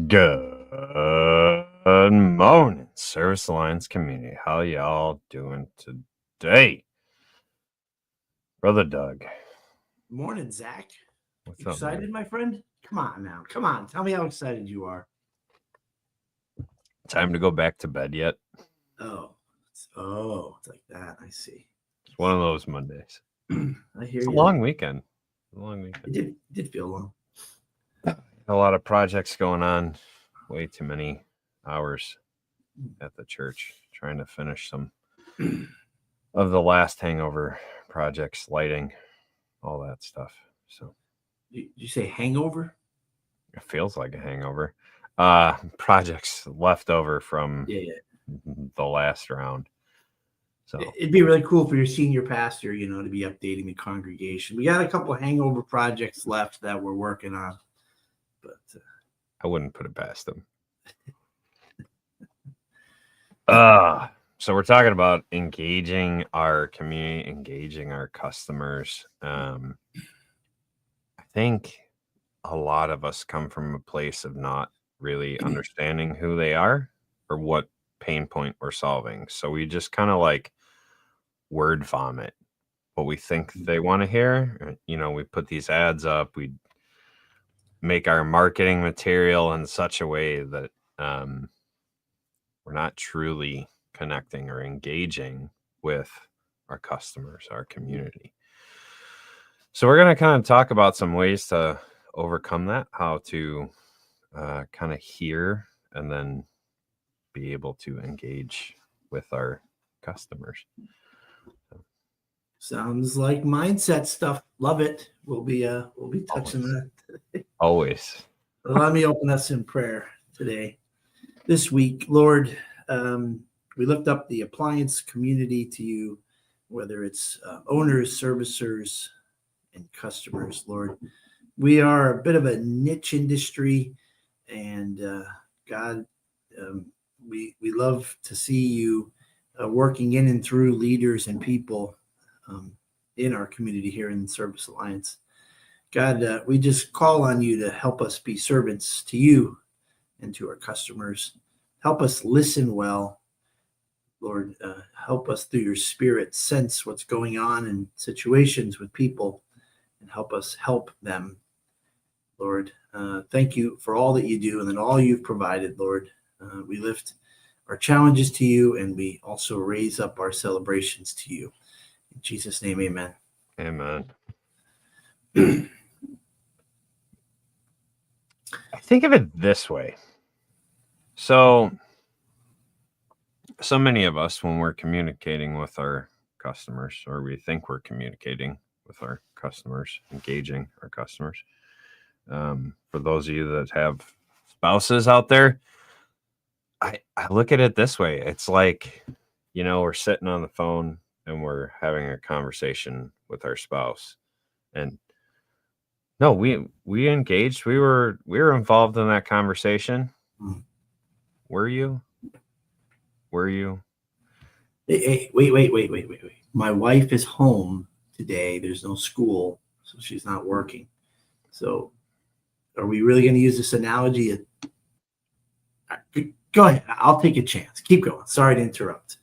Good morning, Service Alliance community. How y'all doing today? Brother Doug. Morning, Zach. What's You excited, up, man? my friend? Come on now. Come on. Tell me how excited you are. Time to go back to bed yet? It's like that. I see. It's one of those Mondays. I hear It's a you. long weekend. It did feel long. A lot of projects going on. Way too many hours at the church trying to finish some of the last hangover projects, lighting, all that stuff. So Did you say hangover? it feels like a hangover. Projects left over from Yeah. the last round. So It'd be really cool for your senior pastor, to be updating the congregation. We got a couple of hangover projects left that we're working on, but I wouldn't put it past them. So we're talking about engaging our community, engaging our customers. I think a lot of us come from a place of not really understanding who they are or what pain point we're solving. So we just kind of like word vomit what we think they want to hear. We put these ads up, we make our marketing material in such a way that we're not truly connecting or engaging with our customers, our community. So we're going to kind of talk about some ways to overcome that, how to kind of hear and then be able to engage with our customers. sounds like mindset stuff. Love it. We'll be touching that. Always. Let me open us in prayer today. This week, Lord, we lift up the appliance community to you, whether it's owners, servicers, and customers, Lord. We are a bit of a niche industry, and God, we love to see you working in and through leaders and people in our community here in Service Alliance. God, we just call on you to help us be servants to you and to our customers. Help us listen well. Lord, help us through your Spirit sense what's going on in situations with people and help us help them. Lord, thank you for all that you do and then all you've provided, Lord. We lift our challenges to you and we also raise up our celebrations to you. In Jesus' name, amen. Amen. I think of it this way. So many of us, when we're communicating with our customers, or we think we're communicating with our customers, engaging our customers, for those of you that have spouses out there, I look at it this way. It's like, we're sitting on the phone and we're having a conversation with our spouse, and no, we engaged. We were involved in that conversation. Were you? Hey, wait. My wife is home today. There's no school, so she's not working. So are we really going to use this analogy? Go ahead. I'll take a chance. Keep going. Sorry to interrupt.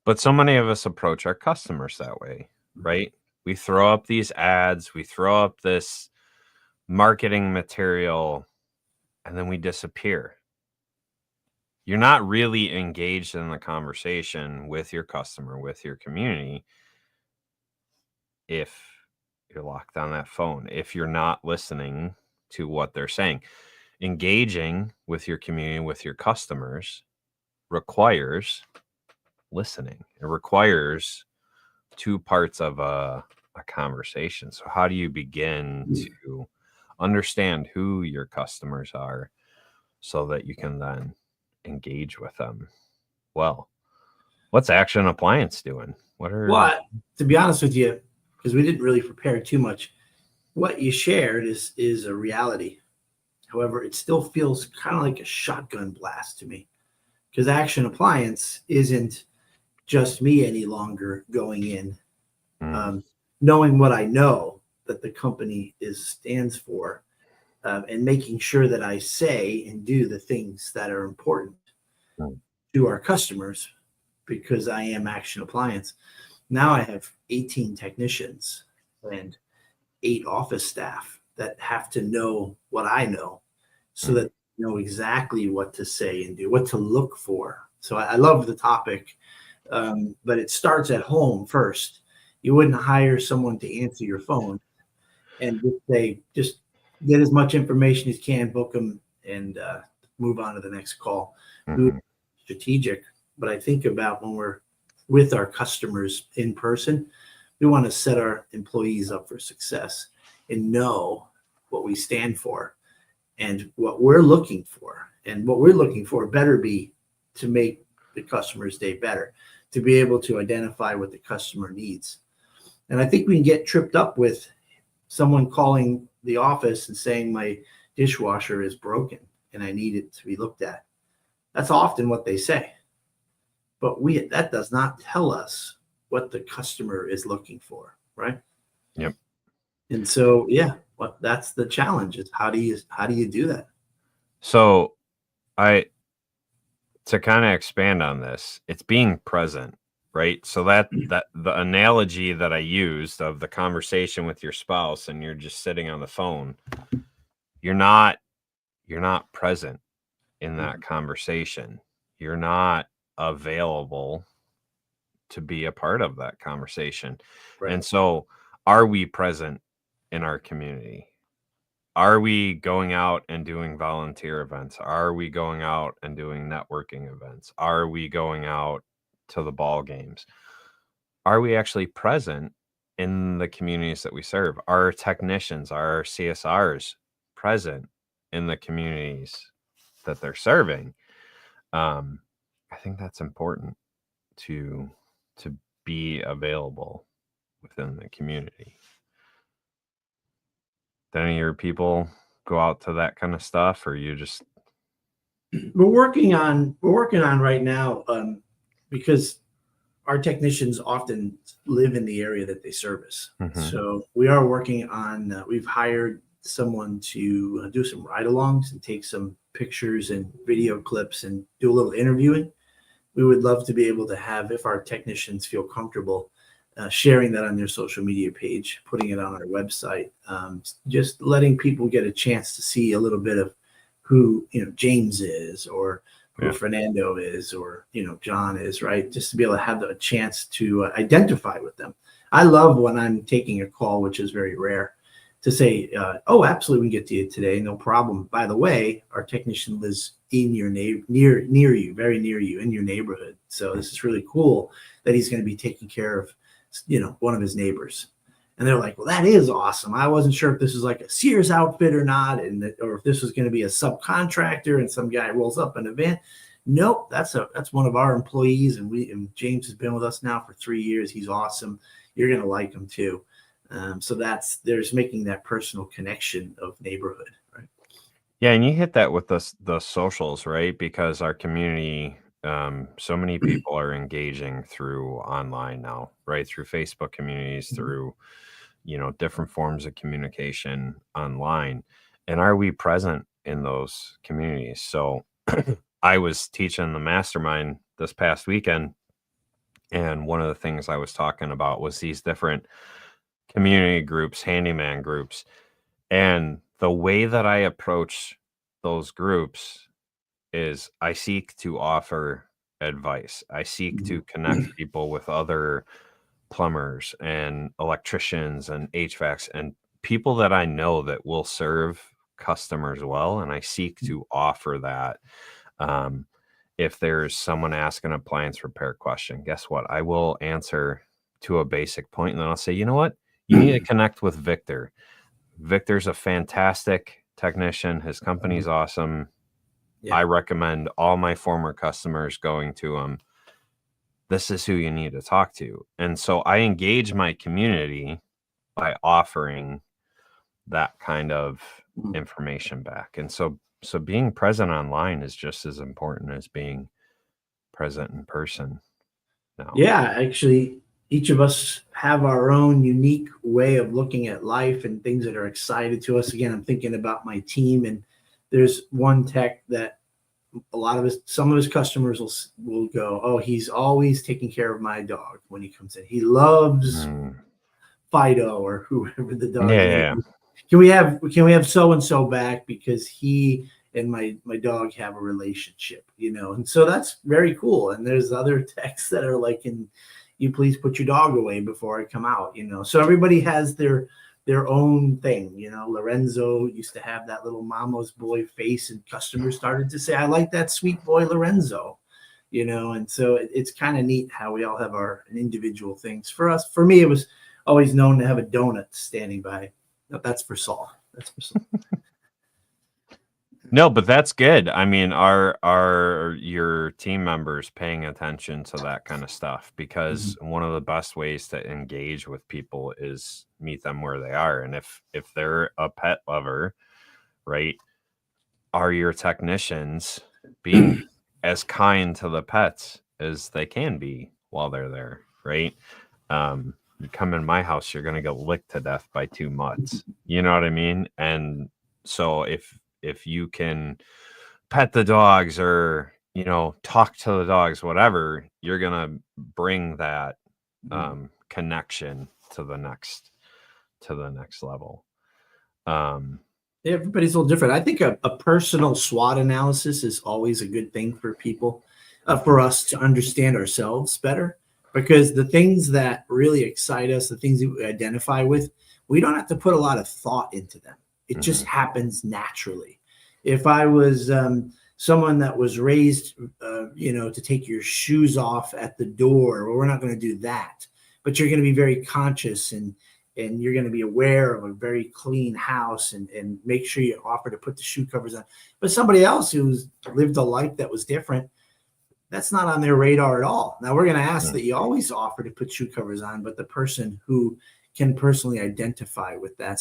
But so many of us approach our customers that way, right? We throw up these ads, we throw up this marketing material, and then we disappear. You're not really engaged in the conversation with your customer, with your community, if you're locked on that phone, if you're not listening to what they're saying. Engaging with your community, with your customers, requires listening. It requires two parts of a conversation. So how do you begin to understand who your customers are so that you can then engage with them? Well, what's Action Appliance doing? What? To be honest with you, because we didn't really prepare too much, what you shared is a reality. However, it still feels kind of like a shotgun blast to me, because Action Appliance isn't just me any longer going in, knowing what I know that the company stands for. and making sure that I say and do the things that are important Mm. to our customers because I am Action Appliance. Now I have 18 technicians and 8 office staff that have to know what I know so Mm. that they know exactly what to say and do, what to look for. So I love the topic, but it starts at home first. You wouldn't hire someone to answer your phone and just say, just get as much information as you can, book them, and move on to the next call. We would Mhm. be strategic, but I think about when we're with our customers in person, we want to set our employees up for success and know what we stand for and what we're looking for. And what we're looking for better be to make the customer's day better, to be able to identify what the customer needs. And I think we can get tripped up with someone calling the office and saying my dishwasher is broken and I need it to be looked at. That's often what they say. But that does not tell us what the customer is looking for, right? Yep. And so, yeah, that's the challenge is how do you do that? So I to kind of expand on this, it's being present, right? So that the analogy that I used of the conversation with your spouse and you're just sitting on the phone, you're not present in that conversation. You're not available to be a part of that conversation. Right. And so, are we present in our community? Are we going out and doing volunteer events? Are we going out and doing networking events? Are we going out to the ball games? Are we actually present in the communities that we serve? Are technicians, our CSRs present in the communities that they're serving? I think that's important to to be available within the community. Do any of your people go out to that kind of stuff, or you just We're working on right now because our technicians often live in the area that they service. Mhm. So we are working on, we've hired someone to do some ride alongs and take some pictures and video clips and do a little interviewing. We would love to be able to have, if our technicians feel comfortable, sharing that on their social media page, putting it on our website, just letting people get a chance to see a little bit of who James is, or who Yeah. Fernando is, or John is, right? Just to be able to have a chance to identify with them. I love when I'm taking a call, which is very rare, to say, "Oh, absolutely, we can get to you today, no problem." By the way, our technician lives in your near you, very near you, in your neighborhood. So this is really cool that he's going to be taking care of, one of his neighbors. And they're like, "Well, that is awesome. I wasn't sure if this was like a Sears outfit or not, or if this was going to be a subcontractor and some guy rolls up in a van." Nope, that's one of our employees, and James has been with us now for 3 years. He's awesome. You're going to like him too. So there's making that personal connection of neighborhood, right? Yeah, and you hit that with the socials, right? Because our community, so many people are engaging through online now, right? Through Facebook communities, through different forms of communication online. And are we present in those communities? So I was teaching the mastermind this past weekend, and one of the things I was talking about was these different community groups, handyman groups. And the way that I approach those groups is I seek to offer advice. I seek to connect people with other plumbers and electricians and HVACs and people that I know that will serve customers well. And I seek to offer that. Um, if there's someone asking an appliance repair question, guess what? I will answer to a basic point, and then I'll say, you know what? You need to connect with Victor. Victor's a fantastic technician. His company's awesome. Yeah. I recommend all my former customers going to him. This is who you need to talk to. And so I engage my community by offering that kind of information back. And so being present online is just as important as being present in person now. Yeah, actually, each of us have our own unique way of looking at life and things that are excited to us. Again, I'm thinking about my team, and there's one tech that some of his customers will go, oh, he's always taking care of my dog when he comes in. He loves Fido or whoever the dog is. Yeah. Can we have so and so back because he and my dog have a relationship, and so that's very cool. And there's other techs that are like, can you please put your dog away before I come out, so everybody has their own thing. Lorenzo used to have that little mama's boy face, and customers started to say, I like that sweet boy Lorenzo, and so it's kind of neat how we all have our individual things. For me, it was always known to have a donut standing by. No, that's for Saul. No, but that's good. I mean, are your team members paying attention to that kind of stuff? Because one of the best ways to engage with people is meet them where they are. And if they're a pet lover, right, are your technicians being as kind to the pets as they can be while they're there, right? You come in my house, you're going to get licked to death by 2 mutts. You know what I mean? And so if you can pet the dogs or, talk to the dogs, whatever, you're going to bring that connection to the next level. Everybody's a little different. I think a personal SWOT analysis is always a good thing for people, for us to understand ourselves better, because the things that really excite us, the things that we identify with, we don't have to put a lot of thought into them. It just happens naturally. If I was someone that was raised, to take your shoes off at the door, well, we're not going to do that. But you're going to be very conscious and you're going to be aware of a very clean house and make sure you offer to put the shoe covers on. But somebody else who's lived a life that was different, that's not on their radar at all. Now, we're going to ask that you always offer to put shoe covers on, but the person who can personally identify with that.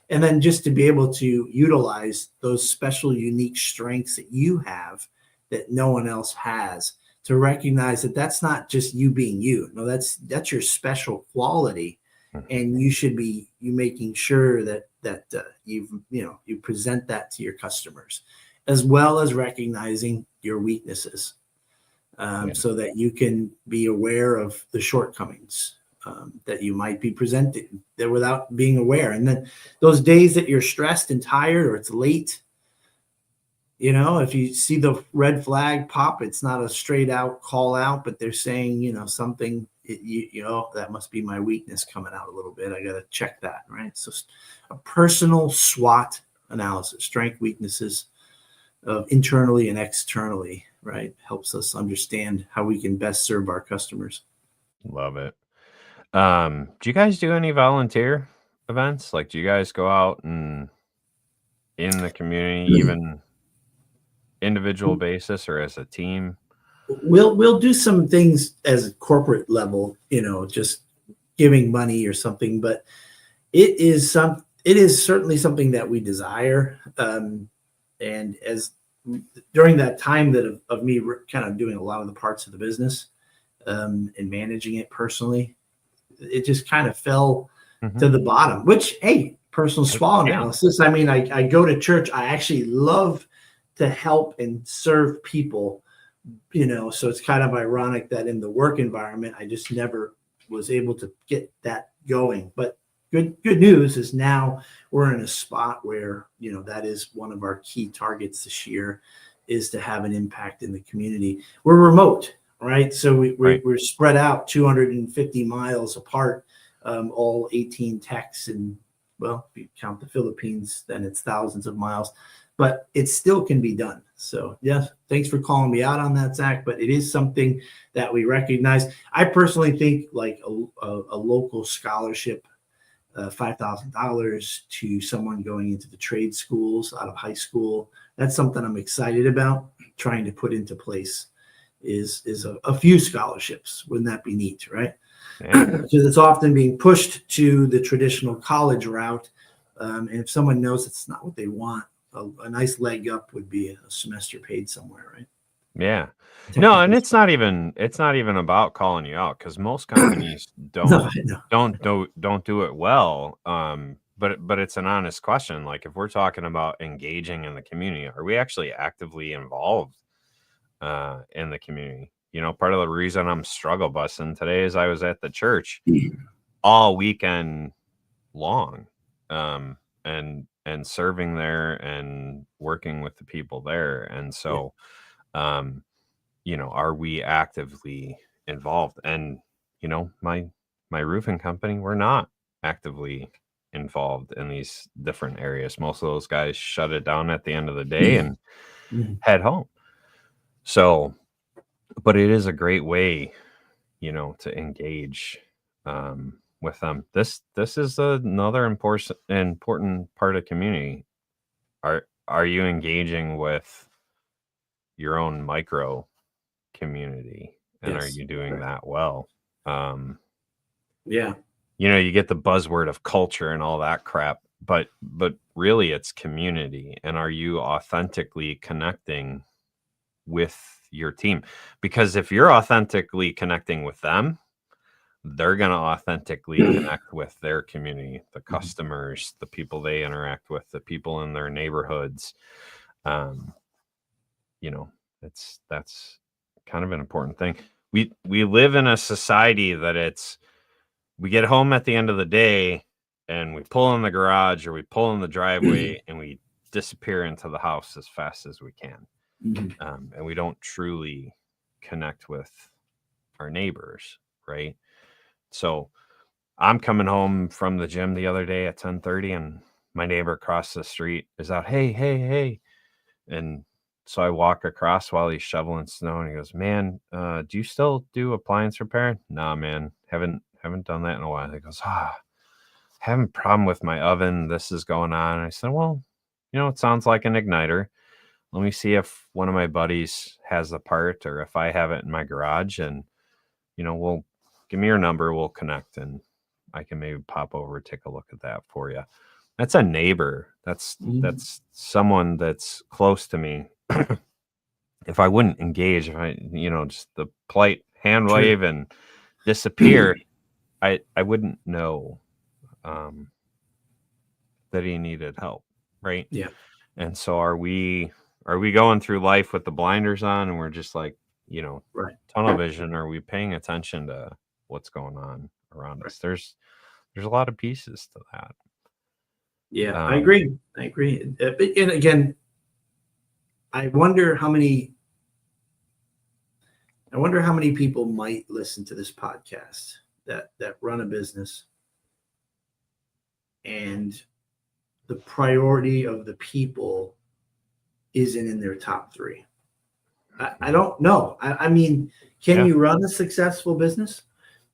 And then just to be able to utilize those special, unique strengths that you have that no one else has, to recognize that that's not just you being you. No, that's your special quality. And you should be making sure that you present that to your customers, as well as recognizing your weaknesses, so that you can be aware of the shortcomings that you might be presenting there without being aware. And then those days that you're stressed and tired or it's late, if you see the red flag pop, it's not a straight out call out, but they're saying, something, that must be my weakness coming out a little bit. I got to check that, right? So a personal SWOT analysis, strength, weaknesses, internally and externally, right, helps us understand how we can best serve our customers. Love it. Do you guys do any volunteer events? Like, do you guys go out and in the community, even individual basis or as a team? We'll do some things as a corporate level, just giving money or something, but it is certainly something that we desire. And as during that time of me kind of doing a lot of the parts of the business, and managing it personally, it just kind of fell to the bottom, which, hey, personal SWOT analysis. I mean, I go to church. I actually love to help and serve people, so it's kind of ironic that in the work environment, I just never was able to get that going. But good news is now we're in a spot where, that is one of our key targets this year, is to have an impact in the community. We're remote, right? So we're spread out 250 miles apart, all 18 techs, and well, if you count the Philippines, then it's thousands of miles, but it still can be done. So yes, thanks for calling me out on that, Zach, but it is something that we recognize. I personally think like a local scholarship, $5,000 to someone going into the trade schools out of high school, that's something I'm excited about trying to put into place, is a few scholarships. Wouldn't that be neat, right? Yeah. Because it's often being pushed to the traditional college route. And if someone knows it's not what they want, a nice leg up would be a semester paid somewhere, right? Yeah. No, and technical it's not even about calling you out, because most companies No, I know. don't do it well. But it's an honest question. Like, if we're talking about engaging in the community, are we actually actively involved in the community? Part of the reason I'm struggle busing today is I was at the church all weekend long, and serving there and working with the people there. And so, are we actively involved? And my roofing company, we're not actively involved in these different areas. Most of those guys shut it down at the end of the day and Mhm. head home. So, but it is a great way, to engage with them. This is another important part of community. Are you engaging with your own micro community, and are Yes. you doing Right. that well? Um, Yeah. you get the buzzword of culture and all that crap, but really it's community. And are you authentically connecting with your team? Because if you're authentically connecting with them, they're going to authentically connect with their community, the customers, the people they interact with, the people in their neighborhoods. Um, that's kind of an important thing. We live in a society that we get home at the end of the day and we pull in the garage or we pull in the driveway and we disappear into the house as fast as we can. Mhm. And we don't truly connect with our neighbors, right? So I'm coming home from the gym the other day at 10:30, and my neighbor across the street is out, hey, hey, hey. And so I walk across while he's shoveling snow, and he goes, man, do you still do appliance repair? Nah, man, haven't done that in a while. He goes, having a problem with my oven. This is going on. And I said, well, it sounds like an igniter. Let me see if one of my buddies has the part or if I have it in my garage, and we'll give me your number. We'll connect, and I can maybe pop over, take a look at that for you. That's a neighbor. That's Mhm. someone that's close to me. If I wouldn't engage, if I, just the polite hand True. wave and disappear, I wouldn't know that he needed help, right? Yeah. And so are we going through life with the blinders on, and we're just like, Right. tunnel vision? Are we paying attention to what's going on around Right. us? There's a lot of pieces to that. Yeah. I agree. And again, I wonder how many people might listen to this podcast that run a business, and the priority of the people isn't in their top three. I don't know. I mean, can Yeah. you run a successful business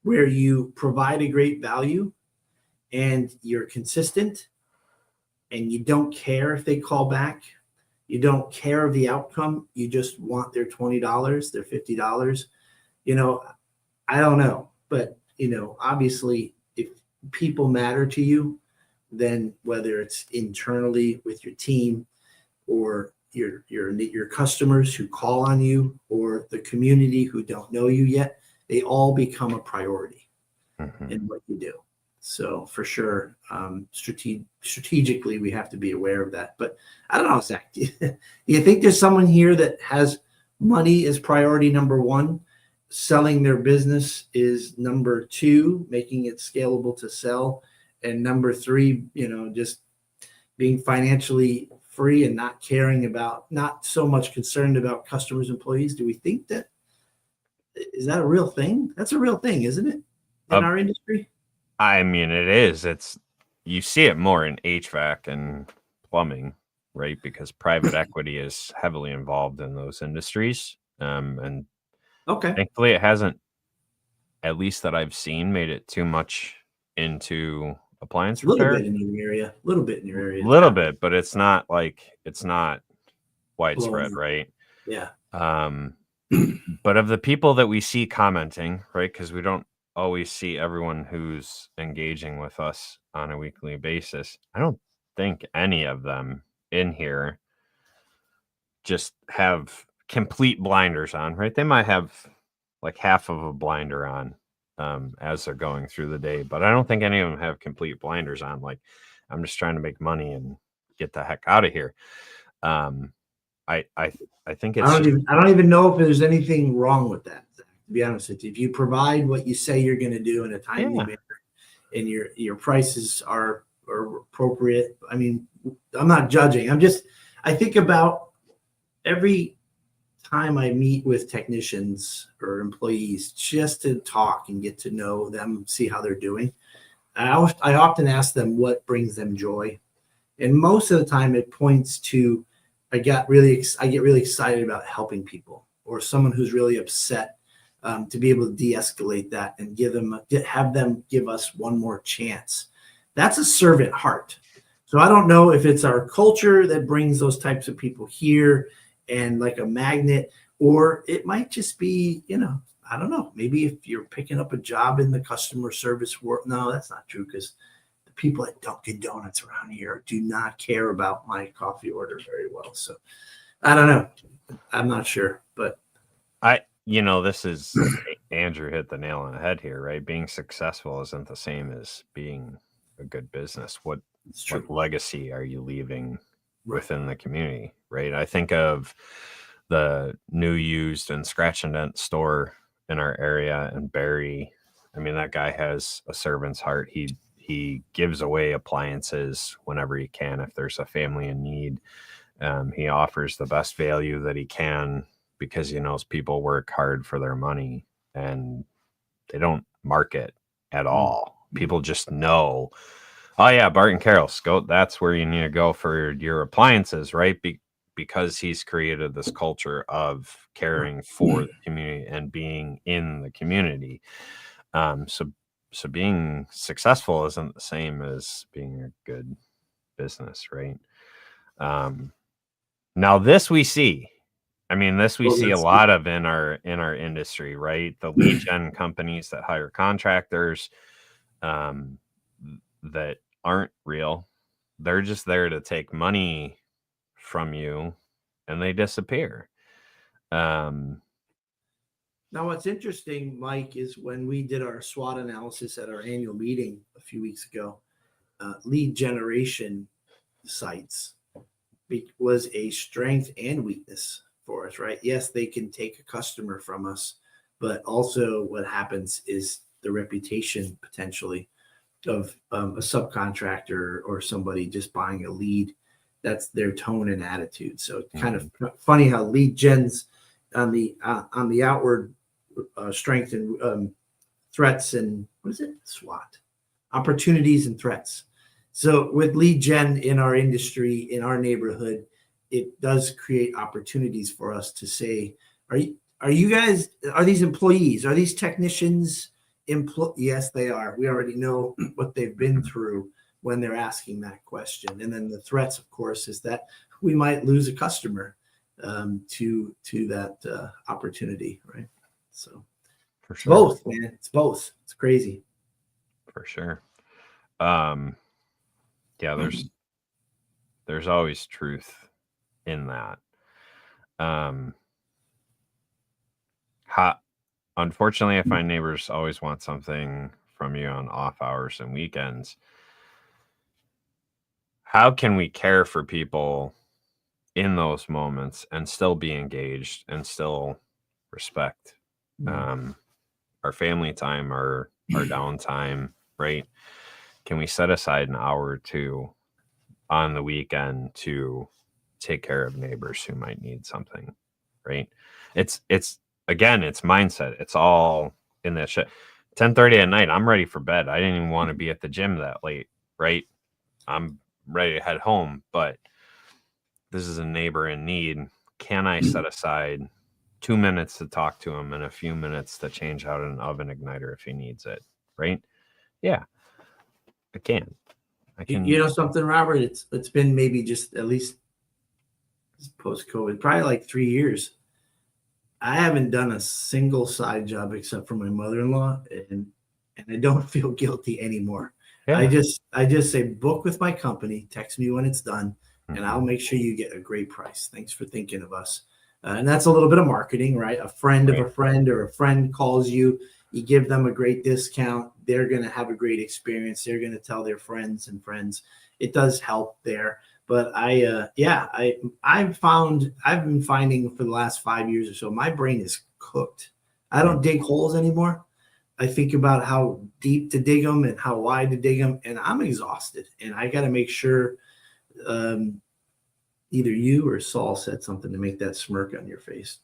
where you provide a great value and you're consistent and you don't care if they call back? You don't care of the outcome. You just want their $20, their $50. I don't know. But, obviously, if people matter to you, then whether it's internally with your team or your customers who call on you or the community who don't know you yet, they all become a priority in what you do. So for sure, strategically, we have to be aware of that. But I don't know, Zach, do you think there's someone here that has money as priority number one, selling their business is number two, making it scalable to sell, and number three, just being financially free and not so much concerned about customers, employees? Do we think is that a real thing? That's a real thing, isn't it, in Uh, our industry? I mean, it is. You see it more in HVAC and plumbing, right? Because private equity is heavily involved in those industries. And Okay. thankfully it hasn't, at least that I've seen, made it too much into appliance A little repair. bit in your area. A little bit in your area. Little bit, but it's not Blowing widespread, up. right? Yeah. But of the people that we see commenting, right? Because we don't always see everyone who's engaging with us on a weekly basis. I don't think any of them in here just have complete blinders on, right? They might have like half of a blinder on as they're going through the day, but I don't think any of them have complete blinders on. Like, I'm just trying to make money and get the heck out of here. I think it's I don't even know if there's anything wrong with that, Zach, to be honest with you. If you provide what you say you're going to do in a timely manner, and your prices are appropriate, I mean, I'm not judging. I think about every time I meet with technicians or employees just to talk and get to know them, see how they're doing. I often ask them what brings them joy, and most of the time it points to I get really excited about helping people, or someone who's really upset, to be able to de-escalate that and have them give us one more chance. That's a servant heart. So I don't know if it's our culture that brings those types of people here and like a magnet, or it might just be, I don't know, maybe if you're picking up a job in the customer service world. No, that's not true, because the people at Dunkin' Donuts around here do not care about my coffee order very well. So I don't know. I'm not sure, but this is Andrew hit the nail on the head here, right? Being successful isn't the same as being a good business. What legacy are you leaving within the community, right? I think of the new used and scratch and dent store in our area in Barrie. I mean, that guy has a servant's heart. He gives away appliances whenever he can if there's a family in need. He offers the best value that he can because he knows people work hard for their money, and they don't market at all. People just know, oh yeah, Barton Carroll's, that's where you need to go for your appliances, right? Because he's created this culture of caring for the community and being in the community. So being successful isn't the same as being a good business, right? Now this we see. I mean, this we see a lot of in our industry, right? The lead gen companies that hire contractors that aren't real. They're just there to take money from you, and they disappear. Now, what's interesting, Mike, is when we did our SWOT analysis at our annual meeting a few weeks ago, lead generation sites was a strength and weakness for us, right? Yes, they can take a customer from us, but also what happens is the reputation potentially of a subcontractor or somebody just buying a lead. That's their tone and attitude. So it's kind of funny how lead gens on the outward strength and threats and what is it? SWOT, opportunities and threats. So with lead gen in our industry, in our neighborhood, it does create opportunities for us to say, are you guys, are these employees, are these technicians yes, they are. We already know what they've been through when they're asking that question. And then the threats, of course, is that we might lose a customer to that opportunity, right? So for sure, both, man, it's both. It's crazy. For sure. Yeah, there's always truth in that. Unfortunately, I find neighbors always want something from you on off hours and weekends. How can we care for people in those moments and still be engaged and still respect our family time, our downtime, right? Can we set aside an hour or two on the weekend to take care of neighbors who might need something, right? It's again, it's mindset. It's all in that shit. 10:30 at night, I'm ready for bed. I didn't even want to be at the gym that late, right? I'm ready to head home, but this is a neighbor in need. Can I set aside 2 minutes to talk to him and a few minutes to change out an oven igniter if he needs it, right? Yeah, I can. You know something, Robert? It's been maybe just at least post-COVID, probably like 3 years. I haven't done a single side job except for my mother-in-law, and I don't feel guilty anymore. Yeah. I just say book with my company, text me when it's done, and I'll make sure you get a great price. Thanks for thinking of us. And that's a little bit of marketing, right? A friend of a friend or a friend calls you, you give them a great discount. They're going to have a great experience. They're going to tell their friends and friends. It does help there. But I've been finding for the last 5 years or so, my brain is cooked. I don't dig holes anymore. I think about how deep to dig them and how wide to dig them, and I'm exhausted. And I got to make sure either you or Saul said something to make that smirk on your face,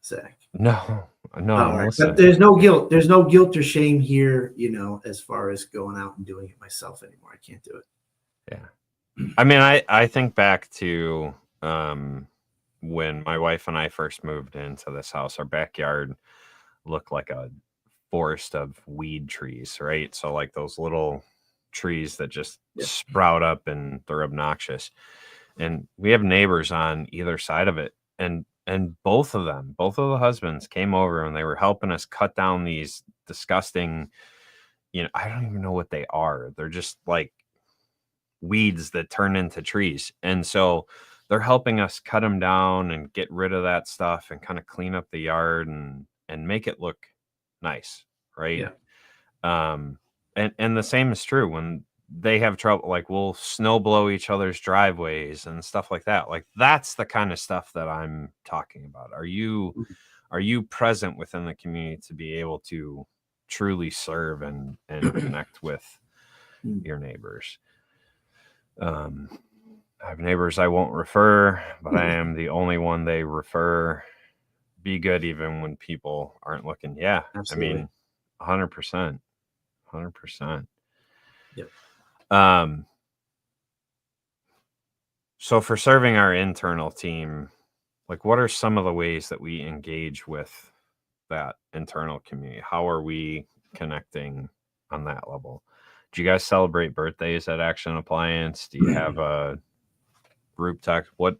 Zach. No, I'm right. listening. But there's no guilt. There's no guilt or shame here, as far as going out and doing it myself anymore. I can't do it. Yeah. I mean, I think back to when my wife and I first moved into this house. Our backyard looked like a forest of weed trees, right? So like those little trees that just sprout up and they're obnoxious. And we have neighbors on either side of it. And both of the husbands came over and they were helping us cut down these disgusting, I don't even know what they are. They're just like weeds that turn into trees. And so they're helping us cut them down and get rid of that stuff and kind of clean up the yard and make it look nice, right? Yeah. And the same is true when they have trouble, like we'll snow blow each other's driveways and stuff like that. Like that's the kind of stuff that I'm talking about. Are you present within the community to be able to truly serve and connect with your neighbors? I have neighbors I won't refer, but I am the only one they refer. Be good even when people aren't looking. Yeah, absolutely. I mean, 100%. 100%. Yep. So for serving our internal team, like what are some of the ways that we engage with that internal community? How are we connecting on that level? Do you guys celebrate birthdays at Action Appliance? Do you have a group text? What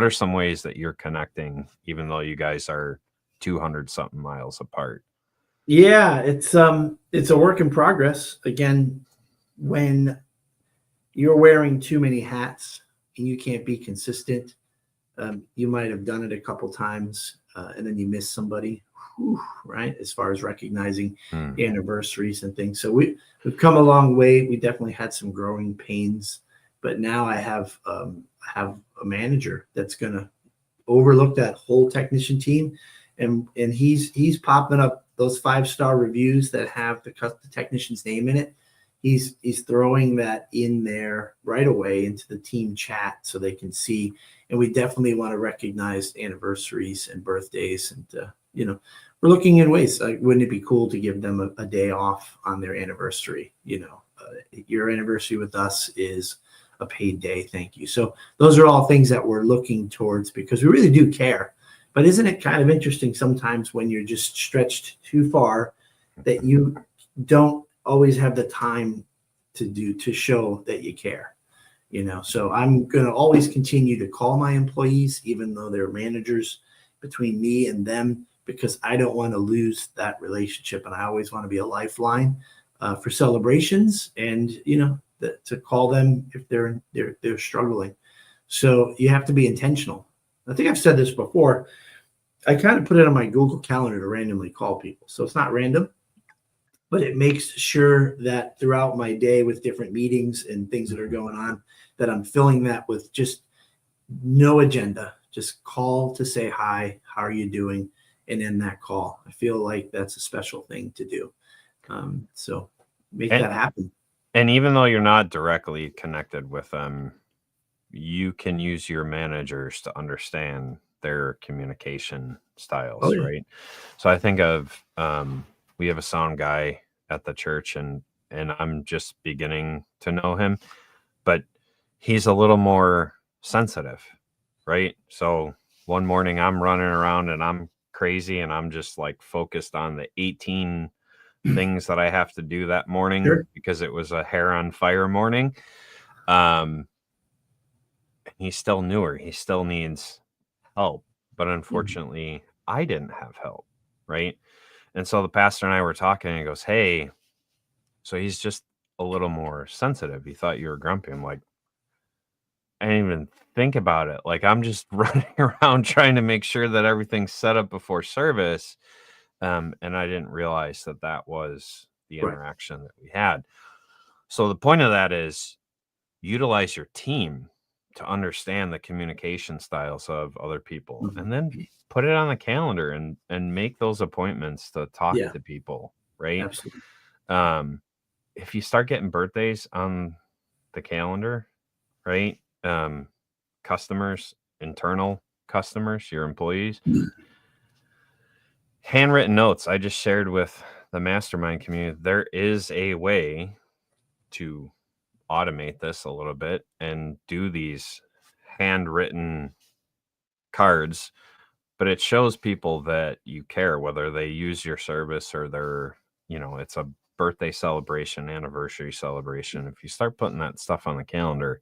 are some ways that you're connecting, even though you guys are 200 something miles apart? Yeah, it's a work in progress. Again, when you're wearing too many hats and you can't be consistent, you might have done it a couple times and then you miss somebody, right? As far as recognizing anniversaries and things. So we've come a long way. We definitely had some growing pains, but now I have a manager that's going to overlook that whole technician team. And he's popping up those 5-star reviews that have the technician's name in it. He's throwing that in there right away into the team chat so they can see. And we definitely want to recognize anniversaries and birthdays. And, we're looking in ways. Wouldn't it be cool to give them a day off on their anniversary? Your anniversary with us is a paid day. Thank you. So those are all things that we're looking towards because we really do care. But isn't it kind of interesting sometimes when you're just stretched too far that you don't always have the time to show that you care, So I'm going to always continue to call my employees, even though they're managers, between me and them, because I don't want to lose that relationship. And I always want to be a lifeline for celebrations and, to call them if they're struggling. So you have to be intentional. I think I've said this before. I kind of put it on my Google Calendar to randomly call people. So it's not random, but it makes sure that throughout my day with different meetings and things that are going on, that I'm filling that with just no agenda, just call to say hi, how are you doing? And end that call. I feel like that's a special thing to do. So make that happen. And even though you're not directly connected with them, you can use your managers to understand their communication styles, right? So I think of we have a sound guy at the church and I'm just beginning to know him, but he's a little more sensitive, right? So one morning I'm running around and I'm crazy and I'm just like focused on the 18 things that I have to do that morning because it was a hair on fire morning. He's still newer. He still needs help. But unfortunately, I didn't have help, right? And so the pastor and I were talking and he goes, hey, so he's just a little more sensitive. He thought you were grumpy. I'm like, I didn't even think about it. Like, I'm just running around trying to make sure that everything's set up before service. And I didn't realize that that was the Right. interaction that we had. So the point of that is utilize your team to understand the communication styles of other people, and then put it on the calendar and make those appointments to talk Yeah, to people, right? absolutely. If you start getting birthdays on the calendar, right? Customers, internal customers, your employees, handwritten notes. I just shared with the mastermind community, there is a way to automate this a little bit and do these handwritten cards, but it shows people that you care, whether they use your service or they're, it's a birthday celebration, anniversary celebration. If you start putting that stuff on the calendar,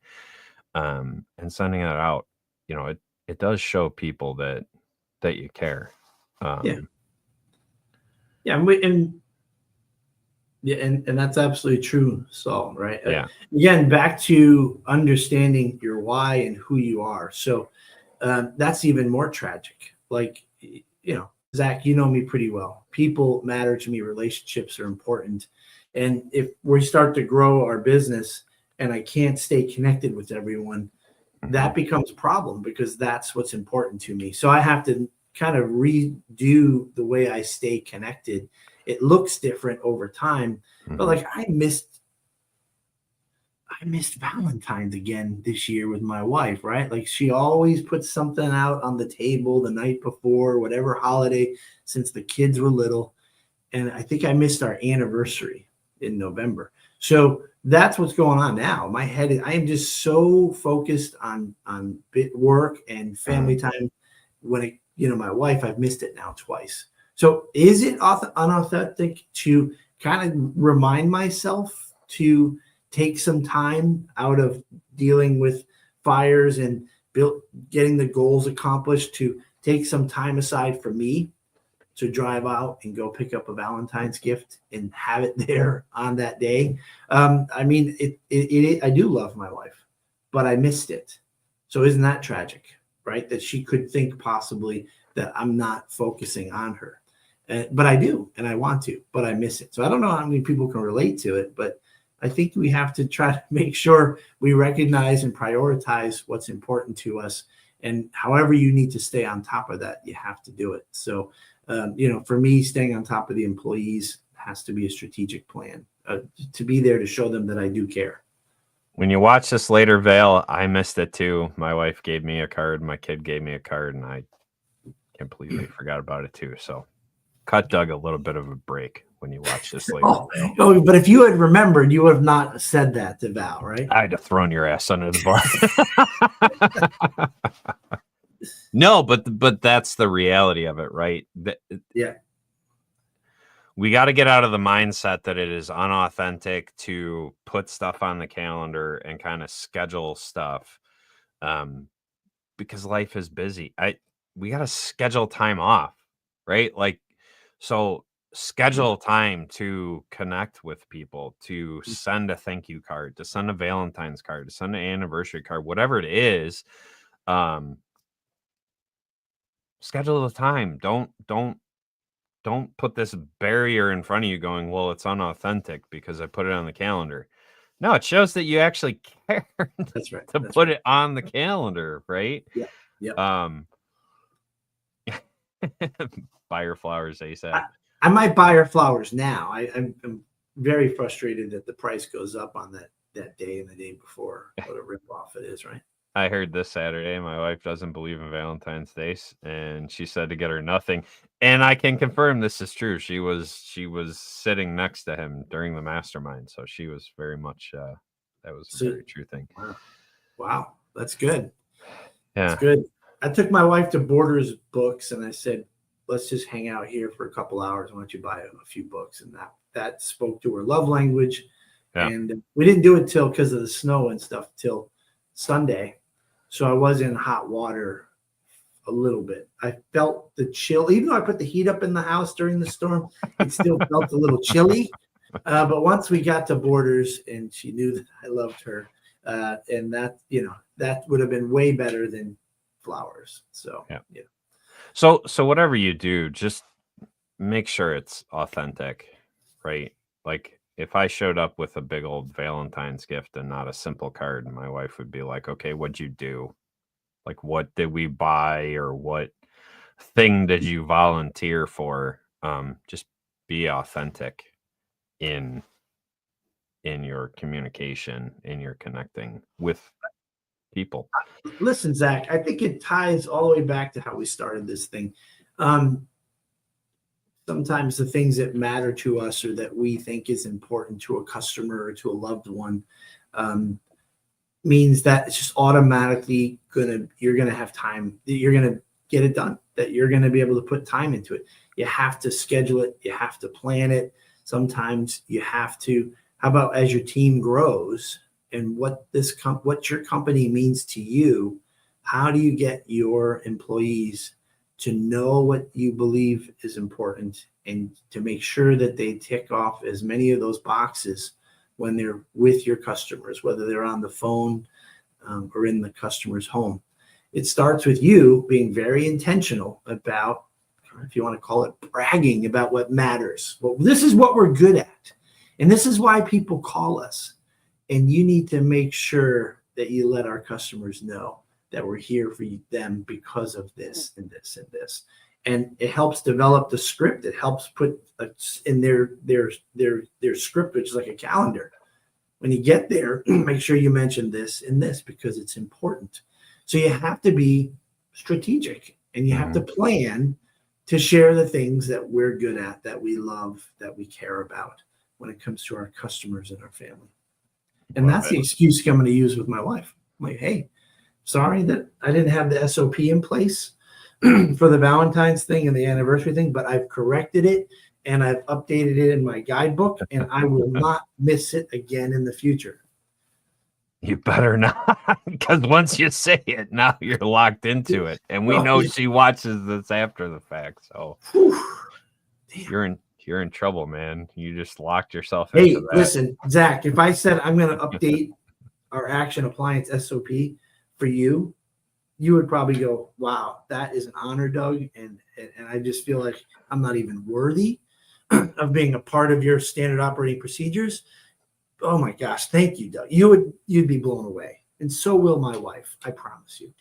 and sending it out, it does show people that you care. Yeah. And that's absolutely true, Saul, right? Yeah. Again, back to understanding your why and who you are. So that's even more tragic. Like, Zach, you know me pretty well. People matter to me. Relationships are important. And if we start to grow our business and I can't stay connected with everyone, that becomes a problem, because that's what's important to me. So I have to kind of redo the way I stay connected. It looks different over time, but like I missed Valentine's again this year with my wife, right? Like she always puts something out on the table the night before, whatever holiday, since the kids were little. And I think I missed our anniversary in November. So that's what's going on now. My head, I am just so focused on work and family time. When my wife, I've missed it now twice. So is it unauthentic to kind of remind myself to take some time out of dealing with fires and getting the goals accomplished, to take some time aside for me to drive out and go pick up a Valentine's gift and have it there on that day? I mean, I do love my wife, but I missed it. So isn't that tragic, right? That she could think possibly that I'm not focusing on her. But I do, and I want to, but I miss it. So I don't know how many people can relate to it, but I think we have to try to make sure we recognize and prioritize what's important to us. And however you need to stay on top of that, you have to do it. So, for me, staying on top of the employees has to be a strategic plan, to be there to show them that I do care. When you watch this later, Vale, I missed it too. My wife gave me a card, my kid gave me a card, and I completely forgot about it too. So cut Doug a little bit of a break when you watch this later. Oh, but if you had remembered, you would have not said that to Val, right? I'd have thrown your ass under the bus. No, but that's the reality of it, right? Yeah. We got to get out of the mindset that it is unauthentic to put stuff on the calendar and kind of schedule stuff, because life is busy. We got to schedule time off, right? Like, so schedule time to connect with people, to send a thank you card, to send a Valentine's card, to send an anniversary card, whatever it is. Schedule the time. Don't put this barrier in front of you going, well, it's unauthentic because I put it on the calendar. No, it shows that you actually care. That's right. to put it on the calendar, right? Yeah. Yeah. Buy her flowers ASAP. I might buy her flowers now. I'm very frustrated that the price goes up on that day and the day before. What a ripoff it is, right? I heard this Saturday, my wife doesn't believe in Valentine's Day, and she said to get her nothing. And I can confirm this is true. She was sitting next to him during the mastermind, so she was very much that was a very true thing. Wow, that's good. Yeah, that's good. I took my wife to Borders Books, and I said, let's just hang out here for a couple hours. Why don't you buy a few books? And that spoke to her love language. Yeah. And we didn't do it because of the snow and stuff till Sunday. So I was in hot water a little bit. I felt the chill. Even though I put the heat up in the house during the storm, it still felt a little chilly. But once we got to Borders and she knew that I loved her, And that, that would have been way better than flowers. So, Yeah. yeah. So whatever you do, just make sure it's authentic, right? Like if I showed up with a big old Valentine's gift and not a simple card, my wife would be like, okay, what'd you do? Like, what did we buy or what thing did you volunteer for? Just be authentic in your communication, in your connecting with people. Listen, Zach, I think it ties all the way back to how we started this thing. Sometimes the things that matter to us or that we think is important to a customer or to a loved one means that it's just automatically you're gonna have time, you're gonna get it done, that you're gonna be able to put time into it. You have to schedule it, you have to plan it. Sometimes you have to, how about as your team grows and what your company means to you, how do you get your employees to know what you believe is important and to make sure that they tick off as many of those boxes when they're with your customers, whether they're on the phone or in the customer's home. It starts with you being very intentional about, if you want to call it bragging about what matters. Well, this is what we're good at. And this is why people call us. And you need to make sure that you let our customers know that we're here for them because of this and this and this. And it helps develop the script. It helps put in their script, which is like a calendar. When you get there, make sure you mention this and this because it's important. So you have to be strategic and you have to plan to share the things that we're good at, that we love, that we care about when it comes to our customers and our family. And that's the excuse I'm going to use with my wife. I'm like, hey, sorry that I didn't have the SOP in place for the Valentine's thing and the anniversary thing, but I've corrected it and I've updated it in my guidebook and I will not miss it again in the future. You better not, because once you say it, now you're locked into it. And we know she watches this after the fact. So you're in trouble, man. You just locked yourself into that. Listen, Zach, if I said I'm going to update our Action Appliance SOP for you, you would probably go, wow, that is an honor, Doug. And I just feel like I'm not even worthy of being a part of your standard operating procedures. Oh my gosh, thank you, Doug. You'd be blown away. And so will my wife, I promise you.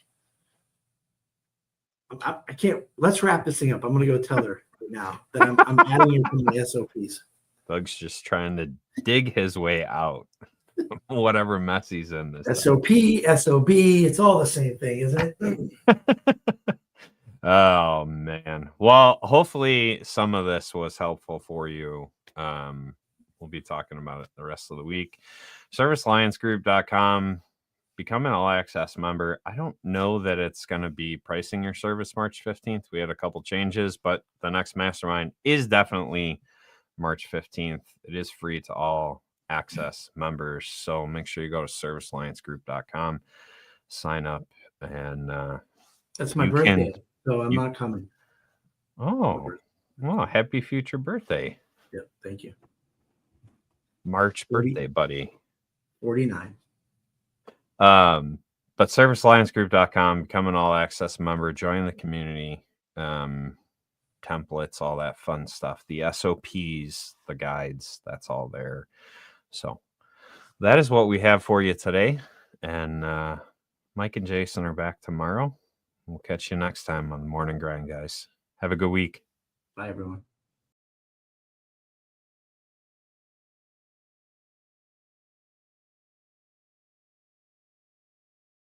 I can't, let's wrap this thing up. I'm going to go tell her now that I'm adding you to my SOPs. Doug's just trying to dig his way out. Whatever mess he's in this SOP, SOB, it's all the same thing, isn't it? Oh man. Well, hopefully some of this was helpful for you. We'll be talking about it the rest of the week. ServiceAllianceGroup.com. Become an all access member. I don't know that it's going to be pricing your service March 15th. We had a couple changes, but the next mastermind is definitely March 15th. It is free to all access members. So make sure you go to ServiceAllianceGroup.com, sign up, and that's my birthday. So I'm not coming. Oh, well, happy future birthday. Yeah, thank you. March birthday, buddy. 49. But ServiceAllianceGroup.com, become an all access member, join the community, templates, all that fun stuff, the SOPs, the guides, that's all there. So that is what we have for you today. And Mike and Jason are back tomorrow. We'll catch you next time on the Morning Grind, guys. Have a good week. Bye, everyone.